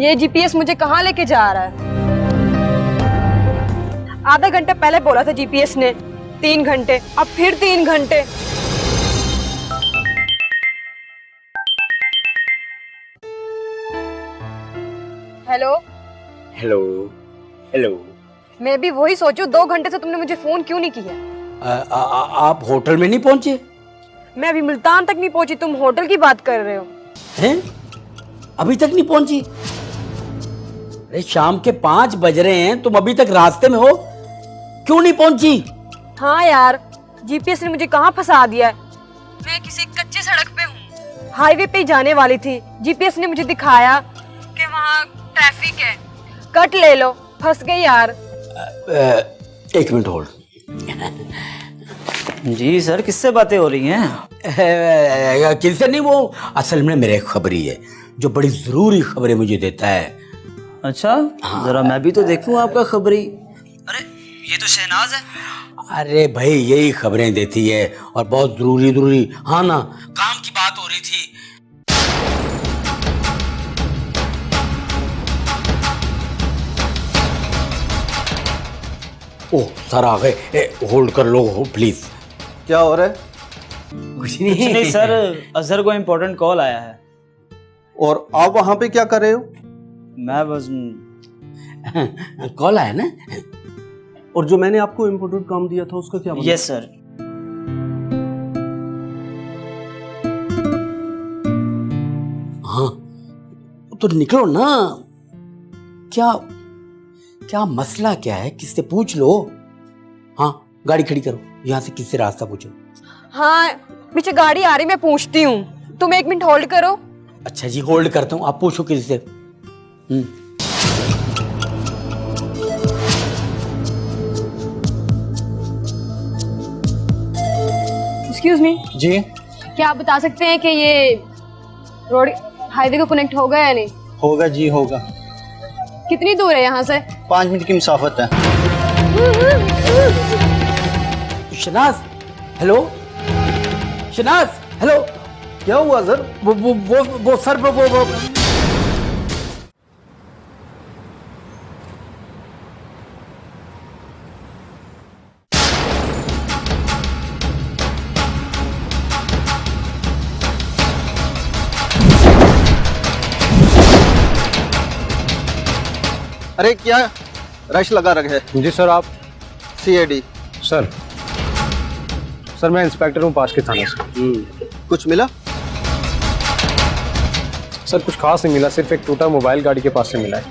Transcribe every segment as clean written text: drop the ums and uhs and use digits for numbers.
ये जीपीएस मुझे कहाँ लेके जा रहा है? आधा घंटा पहले बोला था जीपीएस ने 3 घंटे, अब फिर 3 घंटे। Hello hello hello. मैं भी वही सोचूं, 2 घंटे से तुमने मुझे फोन क्यों नहीं किया? आप होटल में नहीं पहुंचे? मैं अभी मुल्तान तक नहीं पहुंची, तुम होटल की बात कर रहे हो? हैं? अभी तक नहीं पहुंची? अरे शाम के 5 बज रहे हैं, तुम अभी तक रास्ते में हो, क्यों नहीं पहुंची? हाँ यार, जीपीएस ने मुझे कहाँ फंसा दिया है। मैं किसी कच्ची सड़क पे हूँ, हाईवे पे ही जाने वाली थी। जीपीएस ने मुझे दिखाया कि वहाँ ट्रैफिक है, कट ले लो, फंस गई यार। 1 मिनट होल्ड। जी सर, किससे बातें हो रही हैं? किससे नहीं, वो असल में मेरे खबरी है जो बड़ी जरूरी खबरें मुझे देता है। अच्छा, जरा मैं भी तो देखूं आपका खबरी। अरे ये तो शहनाज है। अरे भाई यही खबरें देती है और बहुत जरूरी। हाँ ना, काम की बात हो रही थी। ओह सर आ गए, होल्ड कर लो प्लीज। क्या हो रहा है? कुछ नहीं। कुछ नहीं सर, अजहर को इम्पोर्टेंट कॉल आया है। और आप वहां पे क्या कर रहे हो? मैं बस कॉल आया ना। और जो मैंने आपको इम्पोर्टेंट काम दिया था उसका क्या? Yes sir. हाँ तो निकलो ना। क्या मसला क्या है, किससे पूछ लो। हाँ गाड़ी खड़ी करो, यहाँ से किससे रास्ता पूछो। हाँ पीछे गाड़ी आ रही, मैं पूछती हूँ, तुम 1 मिनट होल्ड करो। अच्छा जी होल्ड करता हूँ, आप पूछो किससे। एक्सक्यूज मी जी क्या आप बता सकते हैं कि ये रोड हाईवे को कनेक्ट होगा या नहीं? होगा जी होगा। कितनी दूर है यहाँ से? 5 मिनट की मुसाफत है। Shahnaz hello, Shahnaz hello. क्या हुआ सर? वो सर वो अरे क्या रश लगा रखे है? जी सर। आप? सीआईडी सर मैं इंस्पेक्टर हूँ पास के थाने से। कुछ मिला? सर कुछ खास नहीं मिला, सिर्फ एक टूटा मोबाइल गाड़ी के पास से मिला है।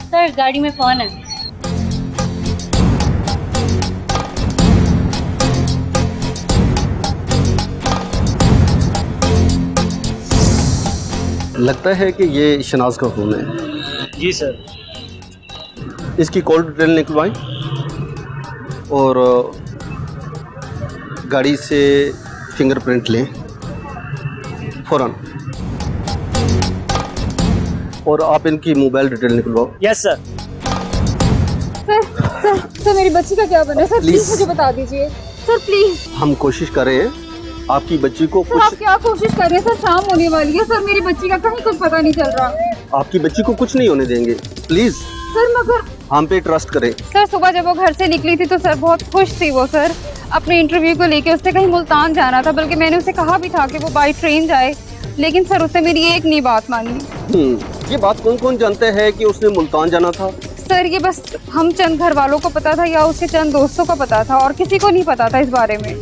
सर गाड़ी में फोन है। लगता है कि ये शनाज का फोन है। जी सर। इसकी कॉल डिटेल निकलवाएं और गाड़ी से फिंगरप्रिंट लें फौरन। और आप इनकी मोबाइल डिटेल निकलवाओ। Yes sir. सर मेरी बच्ची का क्या बना है? सर प्लीज मुझे बता दीजिए सर, प्लीज। हम कोशिश कर रहे हैं आपकी बच्ची को सर आप कुछ। क्या कोशिश कर रहे हैं? सर शाम होने वाली है सर, मेरी बच्ची का कहीं कुछ पता नहीं चल रहा। आपकी बच्ची को कुछ नहीं होने देंगे, प्लीज सर मगर हम पे ट्रस्ट करें। सर सुबह जब वो घर से निकली थी तो सर बहुत खुश थी वो सर, अपने इंटरव्यू को लेके। उसने कहीं मुल्तान जाना था, बल्कि मैंने उसे कहा भी था कि वो बाई ट्रेन जाए, लेकिन सर उसने मेरी एक नहीं बात मानी। ये बात कौन कौन जानता है कि उसने मुल्तान जाना था? सर ये बस हम चंद घर वालों को पता था या उसके चंद दोस्तों को पता था, और किसी को नहीं पता था इस बारे में।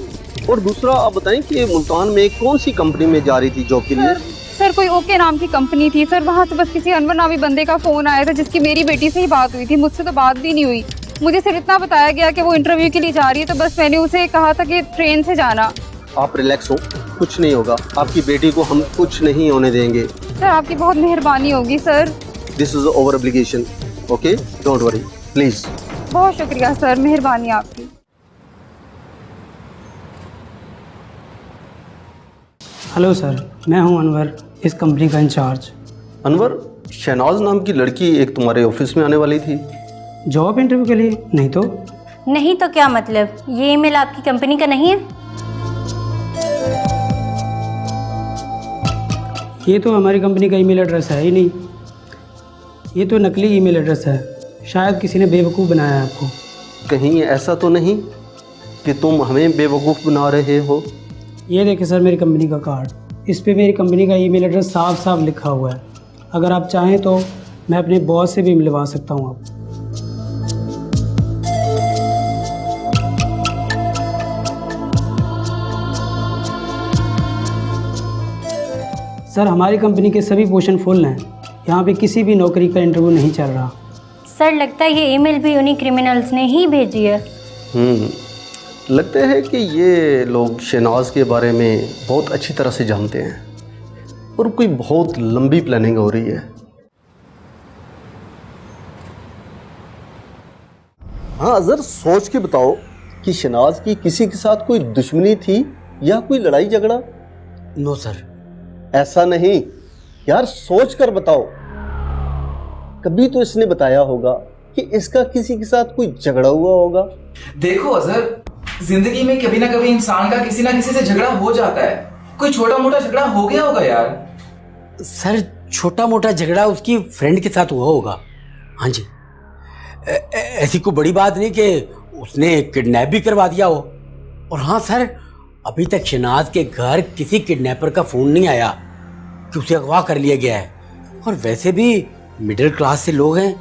और दूसरा आप बताएं कि मुल्तान में कौन सी कंपनी में जा रही थी जॉब के लिए? सर कोई ओके नाम की कंपनी थी सर, वहाँ से बस किसी अनवर नामी बंदे का फोन आया था जिसकी मेरी बेटी से ही बात हुई थी, मुझसे तो बात भी नहीं हुई। मुझे सिर्फ इतना बताया गया कि वो इंटरव्यू के लिए जा रही है, तो बस मैंने उसे कहा था कि ट्रेन से जाना। आप रिलैक्स हो, कुछ नहीं होगा। आपकी बेटी को हम कुछ नहीं होने देंगे। सर आपकी बहुत मेहरबानी होगी sir. This is over obligation, okay, don't worry please. बहुत शुक्रिया सर, मेहरबानी आपकी। हेलो सर, मैं हूं अनवर, इस कंपनी का इंचार्ज। अनवर, शहनाज नाम की लड़की एक तुम्हारे ऑफिस में आने वाली थी। जॉब इंटरव्यू के लिए? नहीं तो। नहीं तो क्या मतलब? ये ईमेल आपकी कंपनी का नहीं है? ये तो हमारी कंपनी का ईमेल एड्रेस है ही नहीं, ये तो नकली ईमेल एड्रेस है। शायद किसी ने बेवकूफ़ बनाया है आपको। कहीं ऐसा तो नहीं कि तुम हमें बेवकूफ़ बना रहे हो? ये देखिए सर, मेरी कंपनी का कार्ड, इस पे मेरी कंपनी का ईमेल एड्रेस साफ साफ लिखा हुआ है। अगर आप चाहें तो मैं अपने बॉस से भी मिलवा सकता हूँ आपको। सर, हमारी कंपनी के सभी पोजीशन फुल हैं, यहाँ पे किसी भी नौकरी का इंटरव्यू नहीं चल रहा। सर, लगता है ये ईमेल भी उन्हीं क्रिमिनल्स ने ही भेजी है। लगता है कि ये लोग शहनाज के बारे में बहुत अच्छी तरह से जानते हैं और कोई बहुत लंबी प्लानिंग हो रही है। हाँ अजहर, सोच के बताओ कि शहनाज की किसी के साथ कोई दुश्मनी थी या कोई लड़ाई झगड़ा? No sir. ऐसा नहीं यार, सोच कर बताओ। कभी तो इसने बताया होगा कि इसका किसी के साथ कोई झगड़ा हुआ होगा। देखो अजहर, जिंदगी में कभी ना कभी इंसान का किसी ना किसी से झगड़ा हो जाता है। कोई छोटा मोटा झगड़ा हो गया होगा यार। सर, छोटा मोटा झगड़ा उसकी फ्रेंड के साथ हुआ होगा। हाँ जी, ऐसी कोई बड़ी बात नहीं कि उसने किडनैप भी करवा दिया हो। और हाँ सर, अभी तक शहनाज के घर किसी किडनैपर का फ़ोन नहीं आया कि उसे अगवा कर लिया गया है। और वैसे भी मिडिल क्लास से लोग हैं,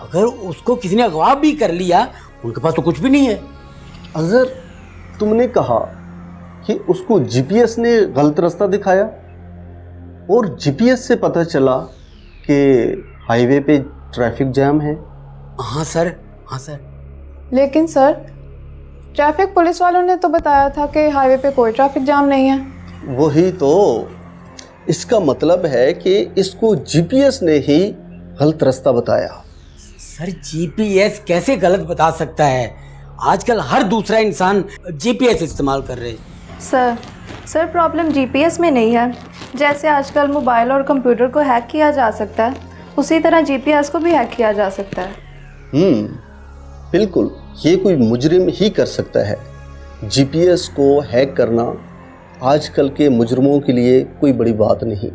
अगर उसको किसी ने अगवा भी कर लिया, उनके पास तो कुछ भी नहीं है। अजहर, तुमने कहा कि उसको जीपीएस ने गलत रास्ता दिखाया और जीपीएस से पता चला कि हाईवे पे ट्रैफिक जैम है। हाँ सर, हाँ सर। लेकिन सर, ट्रैफिक पुलिस वालों ने तो बताया था कि हाईवे पे कोई ट्रैफिक जाम नहीं है। वही तो, इसका मतलब है कि इसको जीपीएस ने ही गलत रास्ता बताया। सर, जीपीएस कैसे गलत बता सकता है? आजकल हर दूसरा इंसान जीपीएस इस्तेमाल कर रहे हैं। सर प्रॉब्लम जीपीएस में नहीं है। जैसे आजकल मोबाइल और कंप्यूटर को हैक किया जा सकता है, उसी तरह जीपीएस को भी हैक किया जा सकता है। बिल्कुल, ये कोई मुजरिम ही कर सकता है। जीपीएस को हैक करना आजकल के मुजरिमों के लिए कोई बड़ी बात नहीं।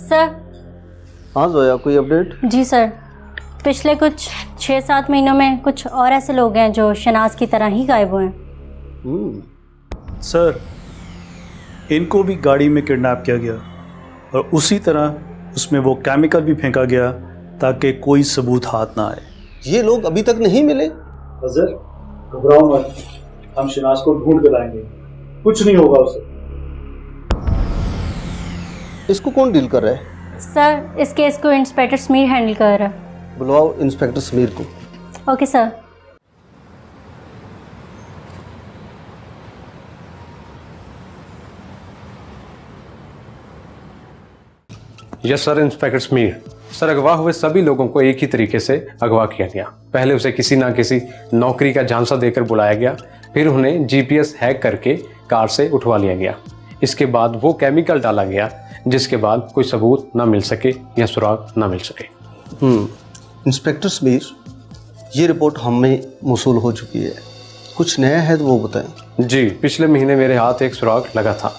सर। हाँ जोया, कोई अपडेट? जी सर, पिछले कुछ 6-7 महीनों में कुछ और ऐसे लोग हैं जो शहनाज की तरह ही गायब हुए हैं। सर, इनको भी गाड़ी में किडनैप किया गया और उसी तरह उसमें वो केमिकल भी फेंका गया ताकि कोई सबूत हाथ ना आए। ये लोग अभी तक नहीं मिले? अजहर, घबराओ मत, हम शहनाज को ढूंढ कर लाएंगे, कुछ नहीं होगा उसे। इसको कौन डील कर रहा है? सर, इस केस को इंस्पेक्टर समीर हैंडल कर रहा है। बुलवाओ इंस्पेक्टर समीर को। Okay sir. Yes sir, inspector Sameer. Sir, अगवा हुए सभी लोगों को एक ही तरीके से अगवा किया गया। पहले उसे किसी ना किसी नौकरी का झांसा देकर बुलाया गया, फिर उन्हें जीपीएस हैक करके कार से उठवा लिया गया। इसके बाद वो केमिकल डाला गया, जिसके बाद कोई सबूत ना मिल सके या सुराग ना मिल सके। इंस्पेक्टर समीर, ये रिपोर्ट हमें मौसूल हो चुकी है, कुछ नया है तो वो बताएं। जी, पिछले महीने मेरे हाथ एक सुराग लगा था।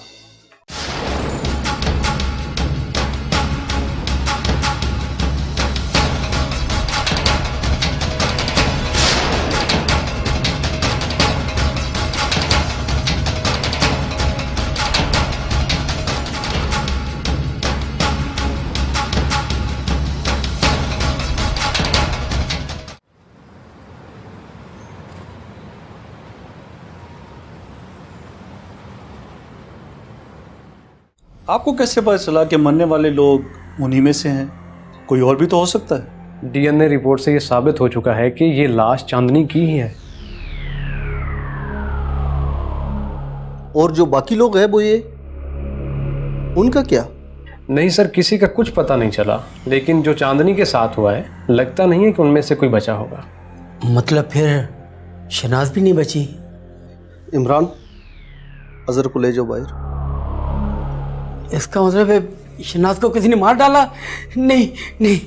आपको कैसे पता चला कि मरने वाले लोग उन्हीं में से हैं? कोई और भी तो हो सकता है। डीएनए रिपोर्ट से ये साबित हो चुका है कि ये लाश चांदनी की ही है। और जो बाकी लोग हैं वो ये, उनका क्या? नहीं सर, किसी का कुछ पता नहीं चला, लेकिन जो चांदनी के साथ हुआ है, लगता नहीं है कि उनमें से कोई बचा होगा। मतलब फिर शहनाज भी नहीं बची? इमरान, अजहर को ले जाओ बाहर। इसका मतलब है शहनाज को किसी ने मार डाला? नहीं नहीं।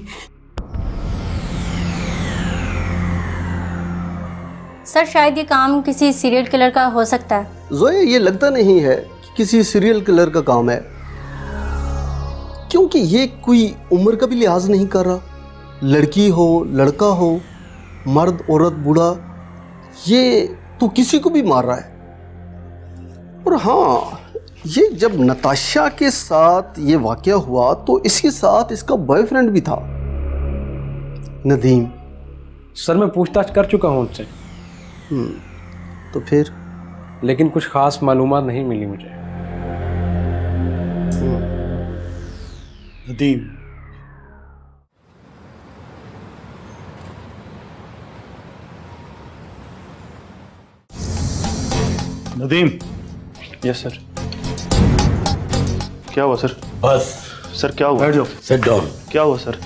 सर शायद ये काम किसी सीरियल किलर का हो सकता है। जोया, ये लगता नहीं है कि किसी सीरियल किलर का काम है, क्योंकि ये कोई उम्र का भी लिहाज नहीं कर रहा। लड़की हो, लड़का हो, मर्द, औरत, बूढ़ा, ये तो किसी को भी मार रहा है। और हाँ, ये जब नताशा के साथ ये वाकया हुआ तो इसके साथ इसका बॉयफ्रेंड भी था, नदीम। सर मैं पूछताछ कर चुका हूँ उनसे, तो फिर? लेकिन कुछ खास मालूमात नहीं मिली मुझे। नदीम, नदीम। Yes sir. क्या हुआ सर? बस सर क्या हुआ? बैठ जाओ। Sit down. क्या हुआ सर?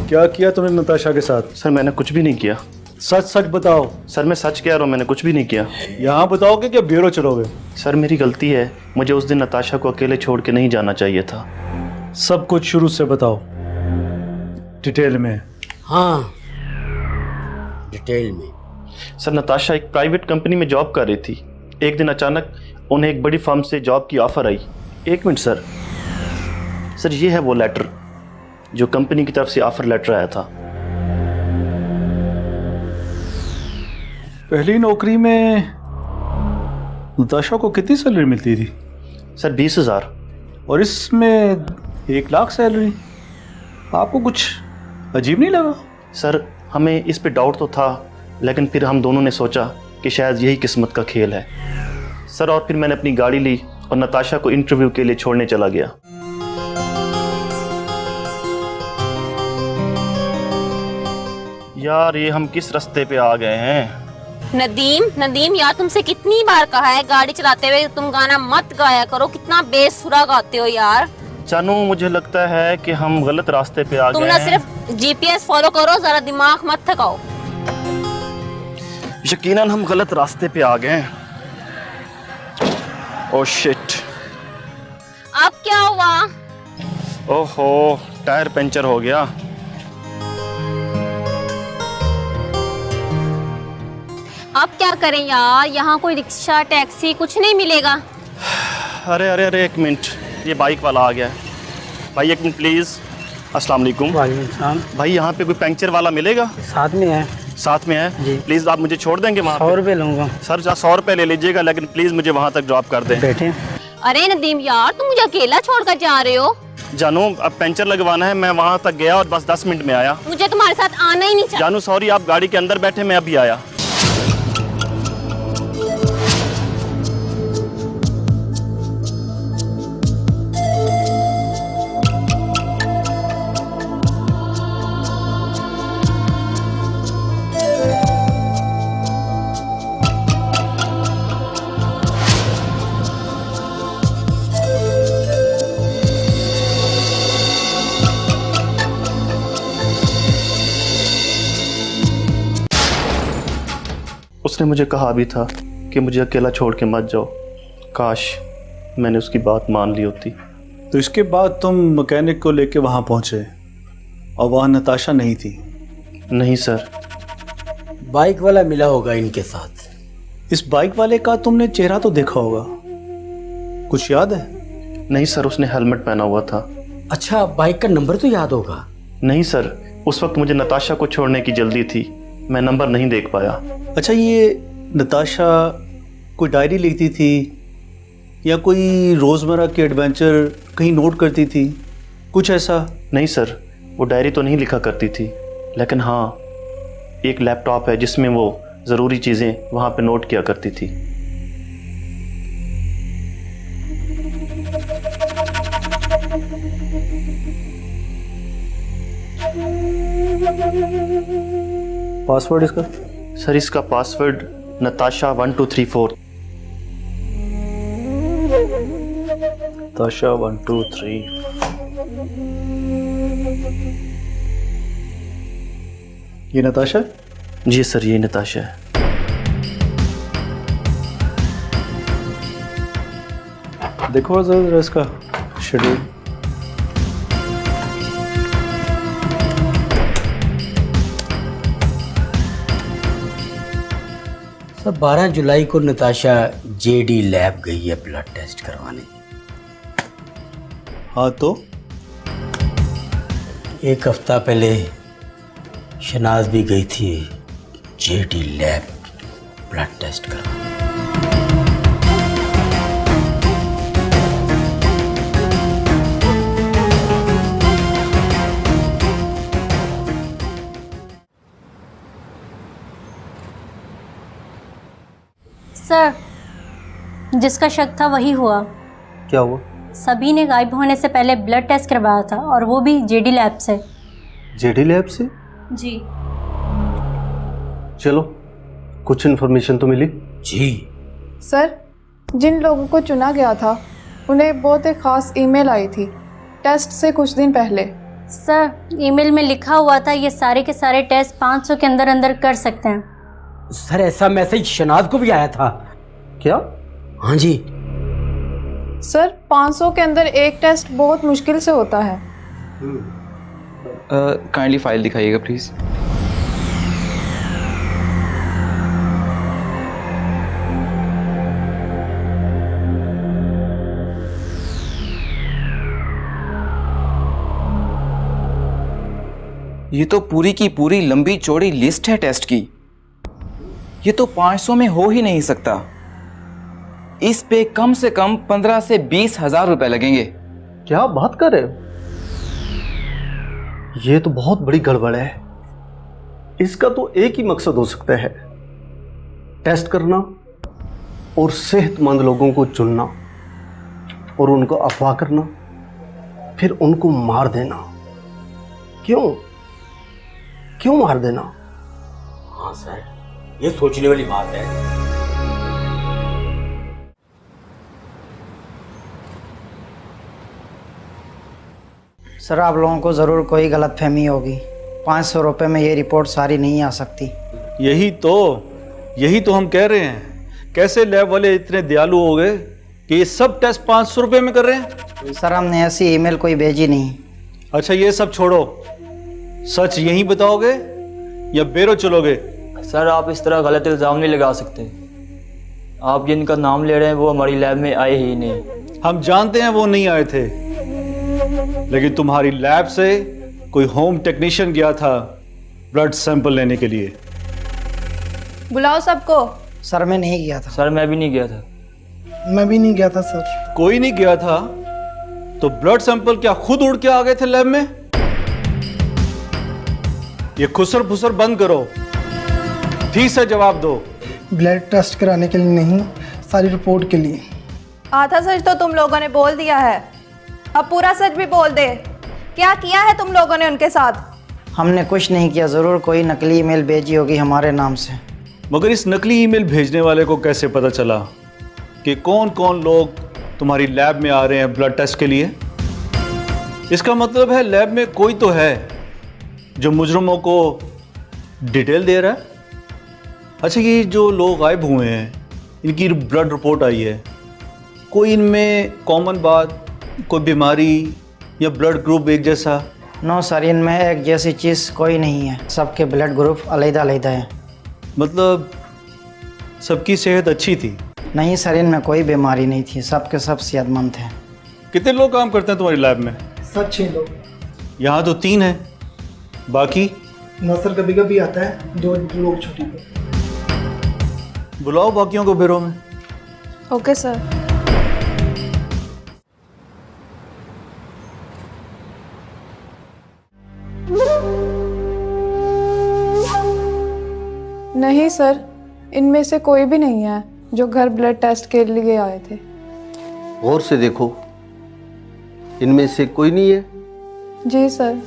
क्या किया तुमने नताशा के साथ? सर मैंने कुछ भी नहीं किया। सच सच बताओ। सर मैं सच कह रहा हूँ, मैंने कुछ भी नहीं किया। यहाँ बताओगे क्या ब्यूरो चलोगे? सर मेरी गलती है, मुझे उस दिन नताशा को अकेले छोड़ के नहीं जाना चाहिए था। सब कुछ शुरू से बताओ, डिटेल में। हाँ, डिटेल में। सर नताशा एक प्राइवेट कंपनी में जॉब कर रही थी। एक दिन अचानक उन्हें एक बड़ी फर्म से जॉब की ऑफ़र आई। एक मिनट सर, सर ये है वो लेटर जो कंपनी की तरफ से ऑफ़र लेटर आया था। पहली नौकरी में नताशा को कितनी सैलरी मिलती थी? सर 20,000। और इसमें 1 लाख सैलरी। आपको कुछ अजीब नहीं लगा? सर हमें इस पे डाउट तो था, लेकिन फिर हम दोनों ने सोचा कि शायद यही किस्मत का खेल है सर। और फिर मैंने अपनी गाड़ी ली और नताशा को इंटरव्यू के लिए छोड़ने चला गया। यार ये हम किस रास्ते पे आ गए हैं? नदीम यार, तुमसे कितनी बार कहा है गाड़ी चलाते हुए तुम गाना मत गाया करो, कितना बेसुरा गाते हो यार। जानू मुझे लगता है कि हम गलत रास्ते पे आ गए हैं। तुम ना सिर्फ जीपीएस फॉलो करो, जरा दिमाग मत थकाओ। यकीनन हम गलत रास्ते पे आ गए हैं। Oh shit. अब क्या हुआ? ओहो, टायर पंचर हो गया। अब क्या करें यार, यहाँ कोई रिक्शा टैक्सी कुछ नहीं मिलेगा। अरे अरे अरे एक मिनट, ये बाइक वाला आ गया है। भाई एक मिनट प्लीज़। अस्सलाम वालेकुम। वालेकुम। भाई यहाँ पे कोई पंक्चर वाला मिलेगा? साथ में है। साथ में है जी। प्लीज़ आप मुझे छोड़ देंगे वहाँ? 100 रुपये लूँगा सर। 100 रुपये ले लीजिएगा, लेकिन प्लीज़ मुझे वहाँ तक ड्रॉप कर दें। बैठे। अरे नदीम यार, तुम मुझे अकेला छोड़कर जा रहे हो? जानू अब पंचर लगवाना है, मैं वहाँ तक गया और बस 10 मिनट में आया। मुझे तुम्हारे साथ आना ही नहीं चाहिए। जानू सॉरी, आप गाड़ी के अंदर बैठे, मैं अभी आया। उसने मुझे कहा भी था कि मुझे अकेला छोड़ के मत जाओ। काश मैंने उसकी बात मान ली होती। तो इसके बाद तुम मैकेनिक को लेके वहाँ पहुँचे और वहाँ नताशा नहीं थी? नहीं सर। बाइक वाला मिला होगा इनके साथ। इस बाइक वाले का तुमने चेहरा तो देखा होगा, कुछ याद है? नहीं सर, उसने हेलमेट पहना हुआ था। अच्छा, बाइक का नंबर तो याद होगा? नहीं सर, उस वक्त मुझे नताशा को छोड़ने की जल्दी थी, मैं नंबर नहीं देख पाया। अच्छा, ये नताशा कोई डायरी लिखती थी या कोई रोज़मर्रा के एडवेंचर कहीं नोट करती थी, कुछ ऐसा? नहीं सर, वो डायरी तो नहीं लिखा करती थी, लेकिन हाँ एक लैपटॉप है जिसमें वो ज़रूरी चीज़ें वहाँ पे नोट किया करती थी। पासवर्ड इसका? सर इसका पासवर्ड नताशा 1234। नताशा 123। ये नताशा? जी सर, ये नताशा है। देखो ज़रा इसका शेड्यूल। सर 12 जुलाई को नताशा जेडी लैब गई है ब्लड टेस्ट करवाने। हाँ तो एक हफ्ता पहले शनाज भी गई थी जेडी लैब ब्लड टेस्ट करवाने। सर, जिसका शक था वही हुआ। क्या हुआ? सभी ने गायब होने से पहले ब्लड टेस्ट करवाया था और वो भी जेडी लैब से। जेडी लैब से? जी। चलो, कुछ इन्फॉर्मेशन तो मिली? जी सर, जिन लोगों को चुना गया था उन्हें बहुत एक ख़ास ईमेल आई थी टेस्ट से कुछ दिन पहले। सर, ईमेल में लिखा हुआ था ये सारे के सारे टेस्ट 500 के अंदर अंदर कर सकते हैं। सर, ऐसा मैसेज शनाज को भी आया था। क्या? हाँ जी। सर, 500 के अंदर एक टेस्ट बहुत मुश्किल से होता है। काइंडली फाइल दिखाइएगा प्लीज़। ये तो पूरी की पूरी लंबी चौड़ी लिस्ट है टेस्ट की। ये तो 500 में हो ही नहीं सकता। इस पे कम से कम 15 से 20 हजार रुपए लगेंगे। क्या बात कर रहे हो? ये तो बहुत बड़ी गड़बड़ है। इसका तो एक ही मकसद हो सकता है, टेस्ट करना और सेहतमंद लोगों को चुनना और उनको अफवाह करना, फिर उनको मार देना। क्यों मार देना? हाँ सर, ये सोचने वाली बात है। सर, आप लोगों को ज़रूर कोई गलतफहमी होगी। 500 रुपये में ये रिपोर्ट सारी नहीं आ सकती। यही तो हम कह रहे हैं। कैसे लैब वाले इतने दयालु हो गए कि ये सब टेस्ट 500 रुपये में कर रहे हैं? सर, हमने ऐसी ईमेल कोई भेजी नहीं। अच्छा, ये सब छोड़ो, सच यही बताओगे या बेरो चलोगे? सर, आप इस तरह गलत इल्ज़ाम नहीं लगा सकते। आप जिनका नाम ले रहे हैं वो हमारी लैब में आए ही नहीं। हम जानते हैं वो नहीं आए थे, लेकिन तुम्हारी लैब से कोई होम टेक्नीशियन गया था ब्लड सैंपल लेने के लिए। बुलाओ सबको। सर, मैं नहीं गया था। सर, मैं भी नहीं गया था। मैं भी नहीं गया था सर। कोई नहीं गया था तो ब्लड सैंपल क्या खुद उड़ के आ गए थे लैब में? ये खुसर फुसर बंद करो, ठीक से जवाब दो। ब्लड टेस्ट कराने के लिए नहीं, सारी रिपोर्ट के लिए। आधा सच तो तुम लोगों ने बोल दिया है, अब पूरा सच भी बोल दे। क्या किया है तुम लोगों ने उनके साथ? हमने कुछ नहीं किया। ज़रूर कोई नकली ईमेल भेजी होगी हमारे नाम से। मगर इस नकली ईमेल भेजने वाले को कैसे पता चला कि कौन कौन लोग तुम्हारी लैब में आ रहे हैं ब्लड टेस्ट के लिए? इसका मतलब है लैब में कोई तो है जो मुजरिमों को डिटेल दे रहा है। अच्छा, ये जो लोग गायब हुए हैं, इनकी ब्लड रिपोर्ट आई है, कोई इनमें कॉमन बात, कोई बीमारी या ब्लड ग्रुप एक जैसा? नो सर, इनमें एक जैसी चीज़ कोई नहीं है। सबके ब्लड ग्रुप अलग-अलग हैं। मतलब सबकी सेहत अच्छी थी? नहीं सर, इनमें कोई बीमारी नहीं थी। सबके सब सेहतमंद थे। कितने लोग काम करते हैं तुम्हारी लैब में? सर, 6 लोग। यहाँ तो 3 हैं, बाकी? न सर, कभी कभी आता है 2 लोग छुट्टी पर। बुलाओ बाकियों को ब्यूरो में। Okay sir. नहीं सर, इनमें से कोई भी नहीं है जो घर ब्लड टेस्ट के लिए आए थे। गौर से देखो, इनमें से कोई नहीं है। जी सर।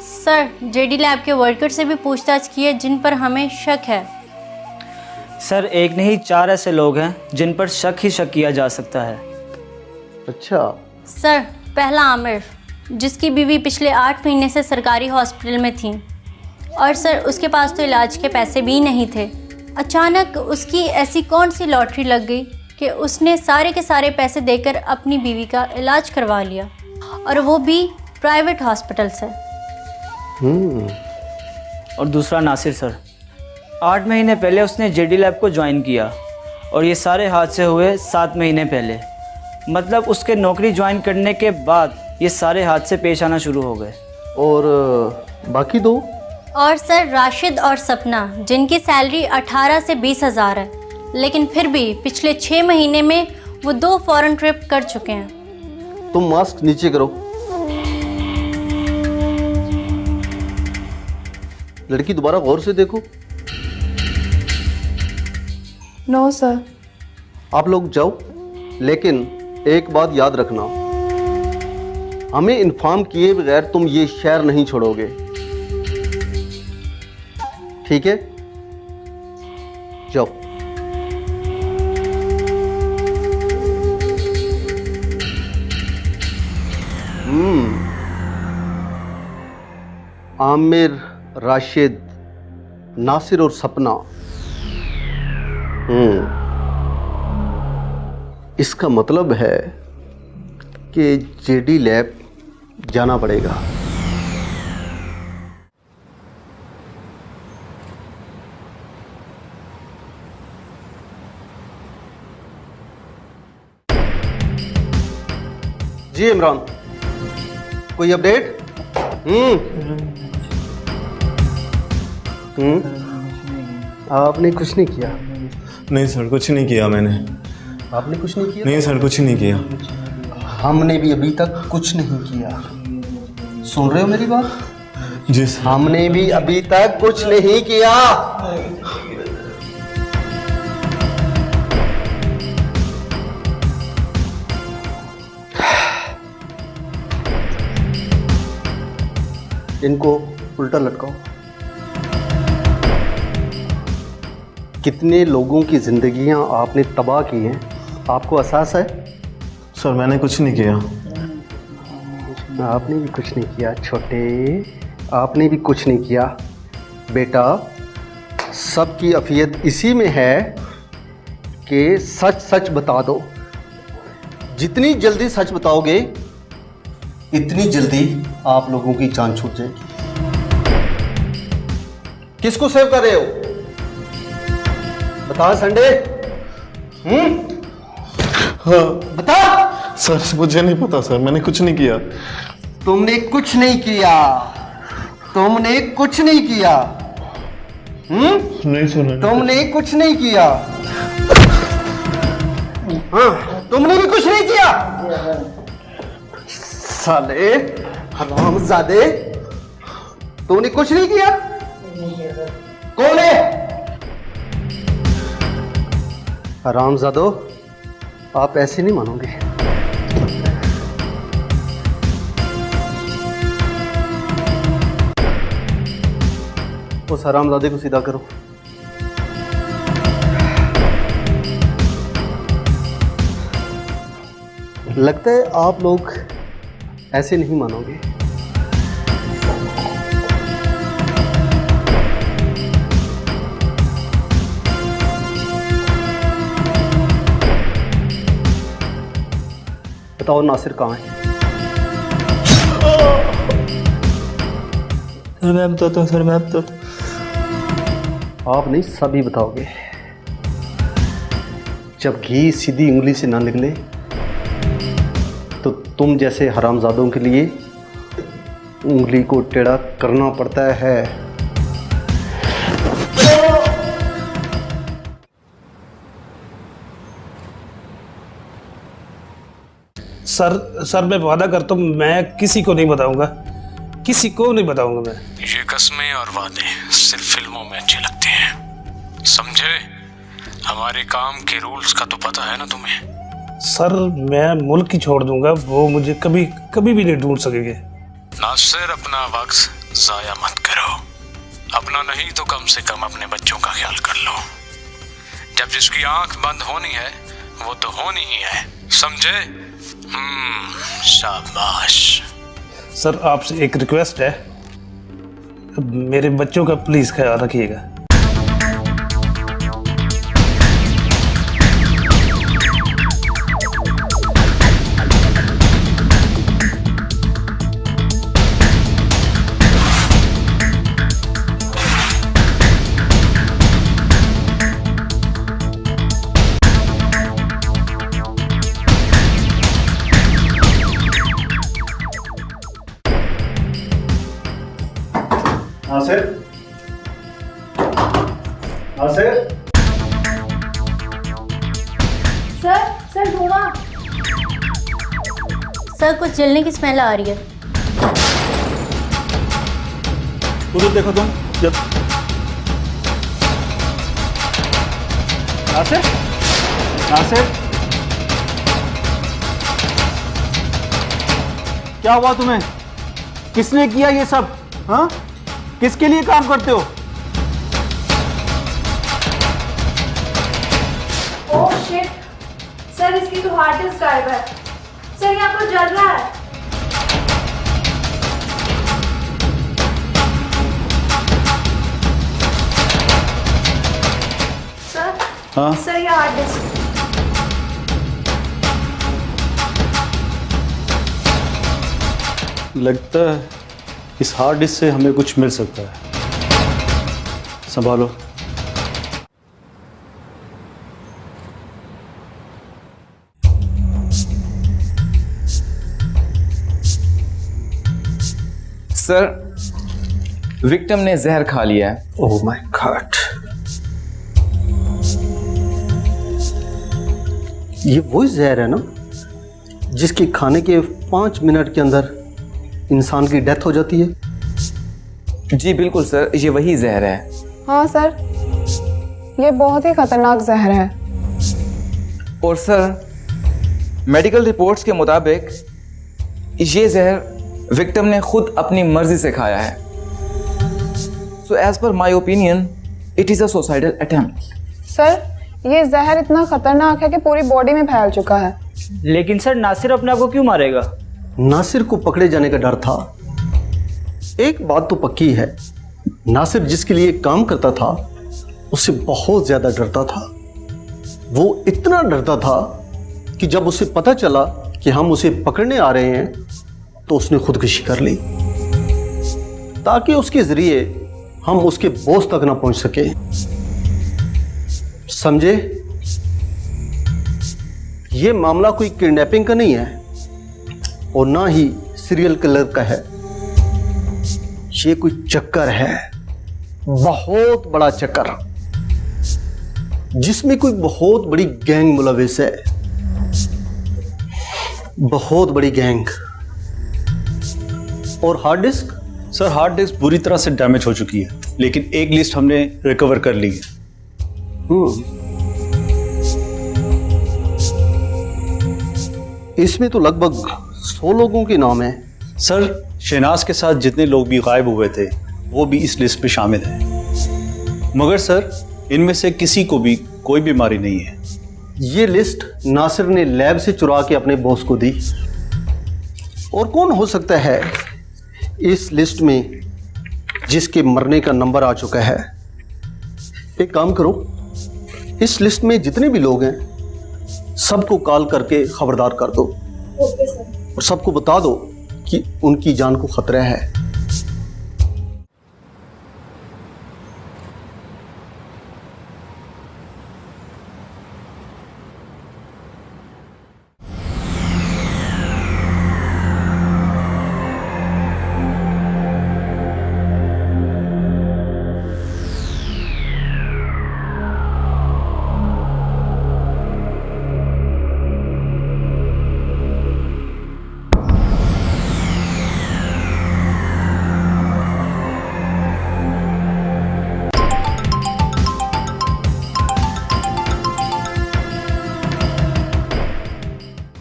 सर, जेडी लैब के वर्कर से भी पूछताछ की है जिन पर हमें शक है। सर, एक नहीं 4 ऐसे लोग हैं जिन पर शक ही शक किया जा सकता है। अच्छा। सर, पहला आमिर, जिसकी बीवी पिछले 8 महीने से सरकारी हॉस्पिटल में थी और सर उसके पास तो इलाज के पैसे भी नहीं थे। अचानक उसकी ऐसी कौन सी लॉटरी लग गई कि उसने सारे के सारे पैसे देकर अपनी बीवी का इलाज करवा लिया, और वो भी प्राइवेट हॉस्पिटल से। और दूसरा नासिर सर, 8 महीने पहले उसने जेडी लैब को ज्वाइन किया और ये सारे हादसे हुए 7 महीने पहले। मतलब उसके नौकरी ज्वाइन करने के बाद ये सारे हादसे पेश आना शुरू हो गए। और बाकी दो? और सर राशिद और सपना, जिनकी सैलरी 18 से 20 हज़ार है, लेकिन फिर भी पिछले 6 महीने में वो 2 फॉरेन ट्रिप कर चुके हैं। तुम मास्क नीचे करो। लड़की दोबारा गौर से देखो। No sir. आप लोग जाओ, लेकिन एक बात याद रखना, हमें इन्फॉर्म किए बगैर तुम ये शहर नहीं छोड़ोगे, ठीक है? जाओ। आमिर, राशिद, नासिर और सपना। इसका मतलब है कि जेडी लैब जाना पड़ेगा। जी इमरान, कोई अपडेट? आपने कुछ नहीं किया? नहीं सर, कुछ नहीं किया मैंने। आपने कुछ नहीं किया? नहीं सर, कुछ नहीं किया। हमने भी अभी तक कुछ नहीं किया। सुन रहे हो मेरी बात? जी सर। हमने भी अभी तक कुछ नहीं किया। इनको उल्टा लटकाओ। कितने लोगों की जिंदगियां आपने तबाह की हैं, आपको एहसास है? सर मैंने कुछ नहीं किया। आपने भी कुछ नहीं किया छोटे, आपने भी कुछ नहीं किया बेटा। सबकी अफियत इसी में है कि सच सच बता दो। जितनी जल्दी सच बताओगे, इतनी जल्दी आप लोगों की जान छूट जाएगी। किसको सेव कर रहे हो? बता संडे। हाँ बता। सर मुझे नहीं पता सर, मैंने कुछ नहीं किया। तुमने कुछ नहीं किया, तुमने कुछ नहीं किया। नहीं सर, तुमने कुछ नहीं किया। हाँ, तुमने भी कुछ नहीं किया। साले हरामजादे, तुमने कुछ नहीं किया। कौन है? हरामजादो, आप ऐसे नहीं मानोगे। उस हरामजादे को सीधा करो। लगता है आप लोग ऐसे नहीं मानोगे। बताओ नासिर कहाँ है? सर मैं बताता हूँ, सर मैं बताता हूँ। आप नहीं, सभी बताओगे। जब घी सीधी उंगली से ना निकले तो तुम जैसे हरामजादों के लिए उंगली को टेढ़ा करना पड़ता है। सर मैं वादा करता हूँ, मैं किसी को नहीं बताऊंगा, किसी को नहीं बताऊंगा मैं। ये कस्में और वादे सिर्फ फिल्मों में अच्छे लगते हैं, समझे? हमारे काम के रूल्स का तो पता है ना तुम्हें। सर मैं मुल्क ही छोड़ दूंगा, वो मुझे कभी कभी भी नहीं ढूंढ सकेंगे। नासिर, अपना वक्त जाया मत करो। अपना नहीं तो कम से कम अपने बच्चों का ख्याल कर लो। जब जिसकी आंख बंद होनी है वो तो होनी ही है, समझे? शाबाश। सर आपसे एक रिक्वेस्ट है, मेरे बच्चों का प्लीज ख्याल रखिएगा। नासिर, नासिर, सर धुआं। सर कुछ जलने की स्मेल आ रही है। उधर देखो तुम। जब नासिर, नासिर, क्या हुआ तुम्हें? किसने किया ये सब? हाँ, किसके लिए काम करते हो? ओह शिट, सर इसकी तो हार्ड डिस्क गायब है। सर यहाँ पर जल रहा है। सर, हाँ, सर ये हार्ड डिस्क। लगता है इस हार्ड डिस्क से हमें कुछ मिल सकता है। संभालो। सर, विक्टिम ने जहर खा लिया है। ओह माय गॉड, ये वही जहर है ना जिसके खाने के 5 मिनट के अंदर इंसान की डेथ हो जाती है? जी बिल्कुल सर, ये वही जहर है। हाँ सर, ये बहुत ही खतरनाक जहर है। और सर, मेडिकल रिपोर्ट्स के मुताबिक ये जहर विक्टिम ने खुद अपनी मर्जी से खाया है। So as per my opinion it is a suicidal attempt. Sir ये जहर इतना खतरनाक है कि पूरी बॉडी में फैल चुका है। लेकिन सर नासिर अपने आप को क्यों मारेगा? नासिर को पकड़े जाने का डर था। एक बात तो पक्की है, नासिर जिसके लिए काम करता था उससे बहुत ज्यादा डरता था। वो इतना डरता था कि जब उसे पता चला कि हम उसे पकड़ने आ रहे हैं तो उसने खुदकुशी कर ली ताकि उसके जरिए हम उसके बॉस तक ना पहुंच सके। समझे? ये मामला कोई किडनैपिंग का नहीं है और ना ही सीरियल किलर का है। ये कोई चक्कर है, बहुत बड़ा चक्कर, जिसमें कोई बहुत बड़ी गैंग मुलविस है। बहुत बड़ी गैंग। और hard disk? Sir, hard disk बुरी तरह से डैमेज हो चुकी है, लेकिन एक लिस्ट हमने रिकवर कर ली है। इसमें तो लगभग 100 लोगों के नाम है। सर, शहनाज के साथ जितने लोग भी गायब हुए थे वो भी इस लिस्ट पे शामिल हैं। मगर सर, इनमें से किसी को भी कोई बीमारी नहीं है। ये लिस्ट नासिर ने लैब से चुरा के अपने बॉस को दी। और कौन हो सकता है इस लिस्ट में जिसके मरने का नंबर आ चुका है? एक काम करो, इस लिस्ट में जितने भी लोग हैं सबको कॉल करके खबरदार कर दो। Okay sir. और सबको बता दो कि उनकी जान को खतरा है।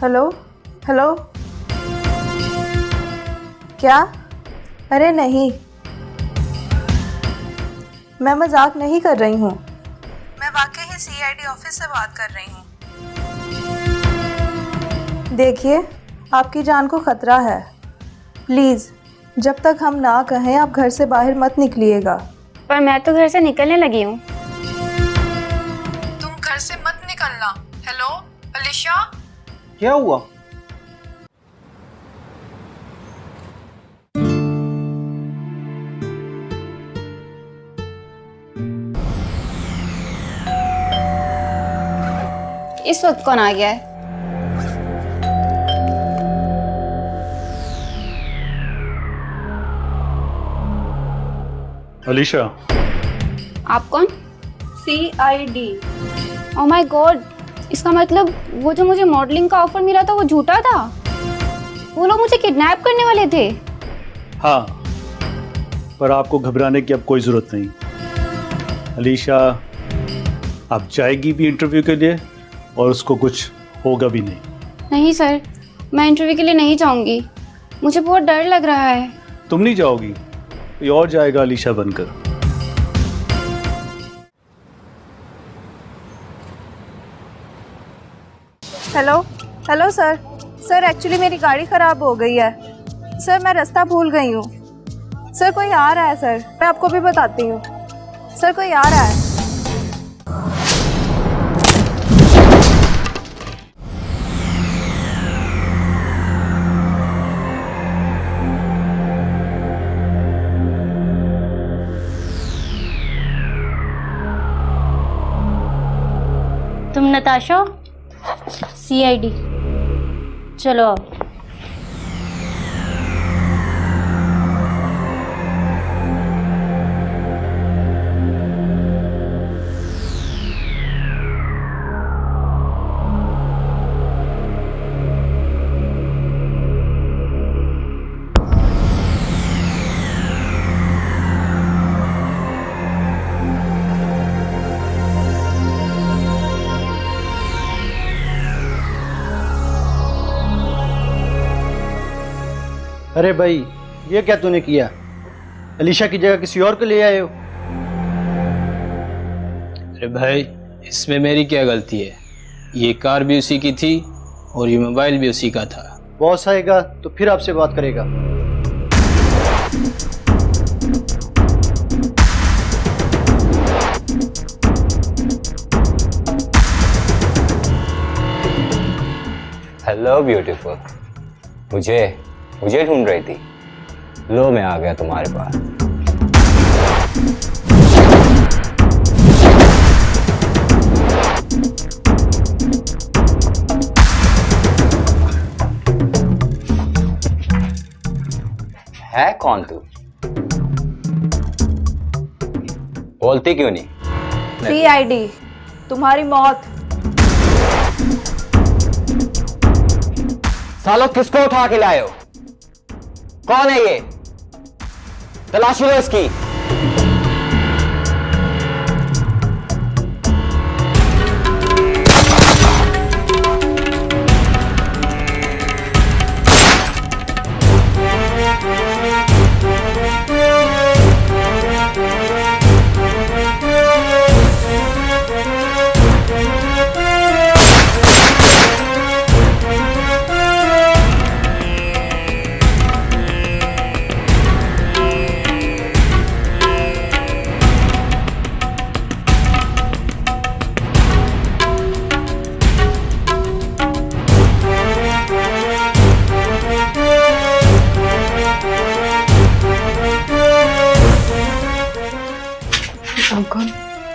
हेलो हेलो, क्या? अरे नहीं, मैं मजाक नहीं कर रही हूँ। मैं वाकई ही CID ऑफिस से बात कर रही हूँ। देखिए, आपकी जान को खतरा है। प्लीज़, जब तक हम ना कहें आप घर से बाहर मत निकलिएगा। पर मैं तो घर से निकलने लगी हूँ। तुम घर से मत निकलना। हेलो अलीशा, क्या हुआ? इस वक्त कौन आ गया है? अलीशा। आप कौन? CID। ओह माय गॉड, इसका मतलब वो जो मुझे मॉडलिंग का ऑफर मिला था वो झूठा था। वो लोग मुझे किडनैप करने वाले थे। हाँ, पर आपको घबराने की अब कोई ज़रूरत नहीं। अलीशा, आप जाएगी भी इंटरव्यू के लिए और उसको कुछ होगा भी नहीं। नहीं सर, मैं इंटरव्यू के लिए नहीं जाऊंगी, मुझे बहुत डर लग रहा है। तुम नहीं जाओगी, कोई और जाएगा अलीशा बनकर। हेलो सर एक्चुअली मेरी गाड़ी ख़राब हो गई है सर, मैं रास्ता भूल गई हूँ सर। कोई आ रहा है सर, मैं आपको भी बताती हूँ सर, कोई आ रहा है। तुम नताशा हो? CID। चलो अब। अरे भाई, ये क्या तूने किया? अलीशा की जगह किसी और को ले आए हो? अरे भाई, इसमें मेरी क्या गलती है? ये कार भी उसी की थी और ये मोबाइल भी उसी का था। बॉस आएगा तो फिर आपसे बात करेगा। हेलो ब्यूटीफुल, मुझे ढूंढ रही थी? लो, मैं आ गया तुम्हारे पास। है कौन तू? बोलती क्यों नहीं? CID, तुम्हारी मौत। सालो, किसको उठा के लाए हो? कौन है ये? तलाशी लो इसकी।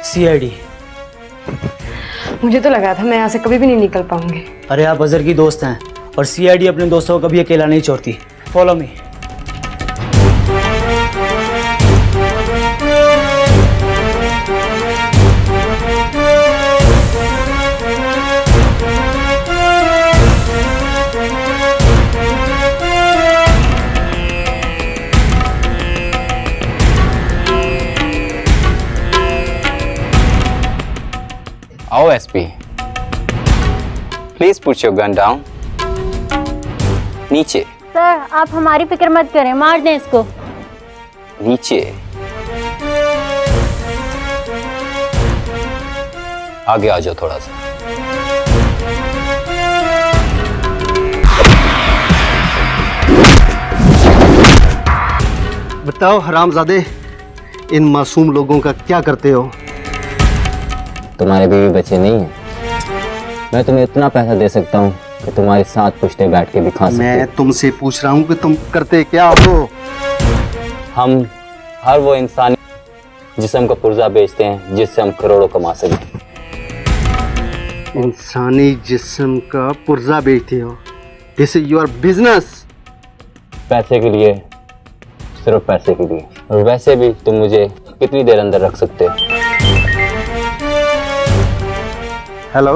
CID। मुझे तो लगा था मैं यहाँ से कभी भी नहीं निकल पाऊंगी। अरे आप अजहर की दोस्त हैं और CID अपने दोस्तों को कभी अकेला नहीं छोड़ती। Follow me. आओ SP, please put your gun down. नीचे। सर, आप हमारी फिक्र मत करें, मार दें इसको। नीचे। आगे आ जाओ थोड़ा सा। बताओ हरामजादे, इन मासूम लोगों का क्या करते हो? तुम्हारे बीवी बच्चे नहीं हैं। मैं तुम्हें इतना पैसा दे सकता हूँ कि तुम्हारे साथ पुश्ते बैठ के भी खा सकते। मैं तुमसे पूछ रहा हूँ कि तुम करते क्या हो? हम हर वो इंसानी जिस्म का पुर्जा बेचते हैं जिससे हम करोड़ों कमा सकें। इंसानी जिस्म का पुर्जा बेचते हो? This is your business. पैसे के लिए, सिर्फ पैसे के लिए। और वैसे भी तुम मुझे कितनी देर अंदर रख सकते हो? Hello,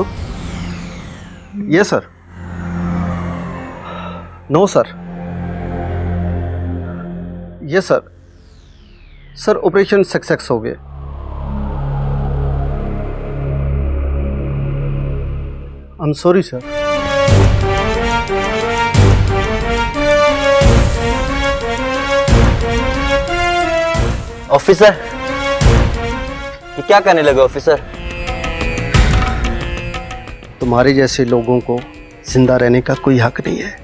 yes sir. No sir. Yes sir. Sir operation success हो गया। I am sorry sir. Officer, ये क्या करने लगे ऑफिसर? तुम्हारे जैसे लोगों को जिंदा रहने का कोई हक नहीं है।